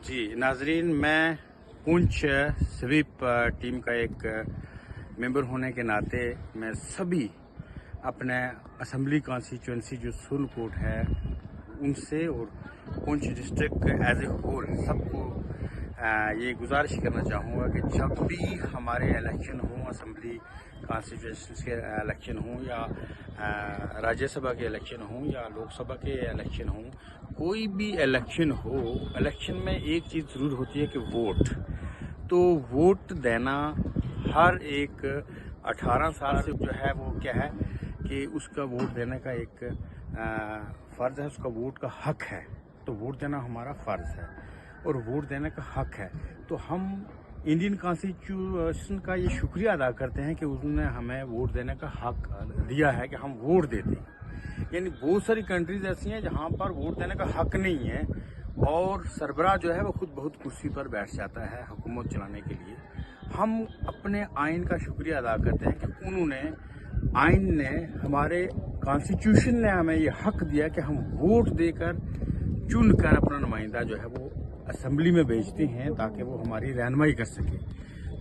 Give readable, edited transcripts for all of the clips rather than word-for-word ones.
जी नाजरीन, मैं Poonch SVEEP team का एक मेंबर होने के नाते मैं सभी अपने असम्बली कॉन्स्टिट्यूंसी जो सुरनकोट है उनसे और Poonch district as a whole सबको ये गुजारिश करना चाहूँगा कि जब भी हमारे इलेक्शन हों, असम्बली कॉन्स्टिट्यूंसी के इलेक्शन हों या राज्यसभा के इलेक्शन हों या लोकसभा के इलेक्शन हों, कोई भी इलेक्शन हो, इलेक्शन में एक चीज़ ज़रूर होती है कि वोट। तो वोट देना हर एक 18 साल से जो है वो क्या है कि उसका वोट देने का एक फ़र्ज़ है, उसका वोट का हक है। तो वोट देना हमारा फ़र्ज़ है और वोट देने का हक है। तो हम इंडियन कॉन्स्टिट्यूशन का ये शुक्रिया अदा करते हैं कि उन्होंने हमें वोट देने का हक दिया है कि हम वोट देते हैं। यानी बहुत सारी कंट्रीज ऐसी हैं जहाँ पर वोट देने का हक नहीं है और सरबराह जो है वो खुद बहुत कुर्सी पर बैठ जाता है हुकूमत चलाने के लिए। हम अपने आइन का शुक्रिया अदा करते हैं कि उन्होंने आइन ने, हमारे कॉन्स्टिट्यूशन ने हमें ये हक दिया कि हम वोट देकर चुनकर अपना नुमाइंदा जो है वो असम्बली में भेजते हैं ताकि वो हमारी रहनुमाई कर सके।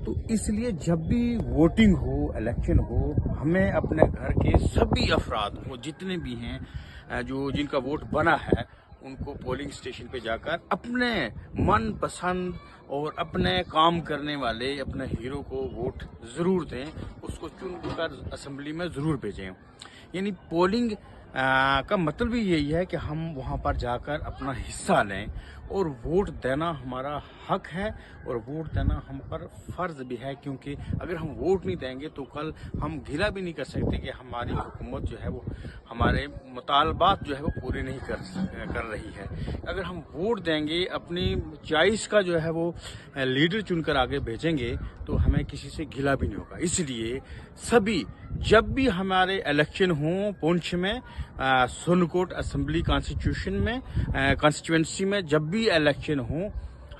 तो इसलिए जब भी वोटिंग हो, इलेक्शन हो, हमें अपने घर के सभी अफराद को, जितने भी हैं जो जिनका वोट बना है, उनको पोलिंग स्टेशन पे जाकर अपने मन पसंद और अपने काम करने वाले अपने हीरो को वोट ज़रूर दें, उसको चुनकर असम्बली में ज़रूर भेजें। यानी पोलिंग का मतलब भी यही है कि हम वहाँ पर जाकर अपना हिस्सा लें और वोट देना हमारा हक है और वोट देना हम पर फ़र्ज़ भी है, क्योंकि अगर हम वोट नहीं देंगे तो कल हम गिला भी नहीं कर सकते कि हमारी हुकूमत जो है वो हमारे मुतालबात जो है वो पूरे नहीं कर रही है। अगर हम वोट देंगे, अपनी चॉइस का जो है वो लीडर चुनकर आगे भेजेंगे तो हमें किसी से गिला भी नहीं होगा। इसलिए सभी जब भी हमारे इलेक्शन हों पुंछ में, सुरनकोट असम्बली कॉन्स्टिट्यूंसी में जब भी इलेक्शन हो,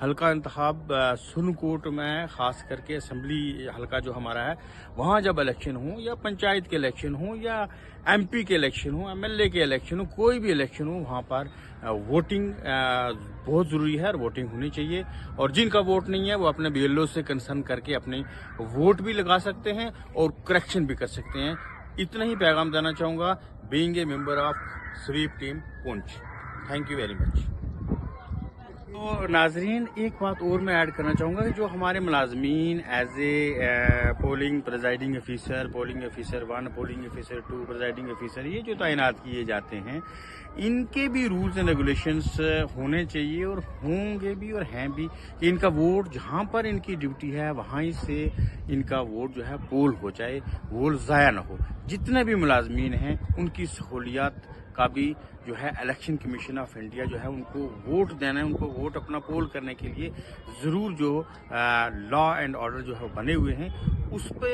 हल्का इंतखाब सुरनकोट में ख़ास करके असम्बली हल्का जो हमारा है वहाँ जब इलेक्शन हो, या पंचायत के इलेक्शन हो, या एमपी के इलेक्शन हो, एमएलए के इलेक्शन हो, कोई भी इलेक्शन हो, वहाँ पर वोटिंग बहुत ज़रूरी है और वोटिंग होनी चाहिए। और जिनका वोट नहीं है वो अपने बीएलओ से कंसर्न करके अपने वोट भी लगा सकते हैं और करेक्शन भी कर सकते हैं। इतना ही पैगाम देना चाहूँगा, being a member of SVEEP team Poonch. Thank you very much. तो नाजरीन, एक बात और मैं ऐड करना चाहूँगा कि जो हमारे मुलाजमीन as a polling presiding officer, polling officer 1, polling officer 2, presiding officer, ये जो तैनात किए जाते हैं, इनके भी रूल्स एंड रेगुलेशंस होने चाहिए और होंगे भी और हैं भी कि इनका वोट जहाँ पर इनकी ड्यूटी है वहाँ ही से इनका वोट जो है पोल हो जाए, वोट ज़ाया ना हो। जितने भी मुलाजमीन हैं उनकी सहूलियात का भी जो है इलेक्शन कमीशन ऑफ इंडिया जो है उनको वोट देना है, उनको वोट अपना पोल करने के लिए ज़रूर जो लॉ एंड ऑर्डर जो है बने हुए हैं उस पर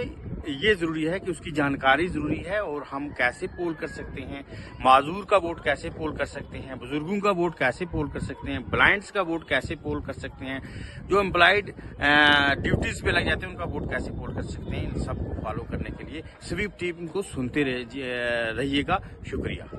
ये ज़रूरी है कि उसकी जानकारी ज़रूरी है। और हम कैसे पोल कर सकते हैं, माजूर का वोट कैसे पोल कर सकते हैं, बुजुर्गों का वोट कैसे पोल कर सकते हैं, ब्लाइंड्स का वोट कैसे पोल कर सकते हैं, जो एम्प्लॉयड ड्यूटीज़ पे लग जाते हैं उनका वोट कैसे पोल कर सकते हैं, इन सबको फॉलो करने के लिए स्वीप टीम को सुनते रहिएगा। शुक्रिया।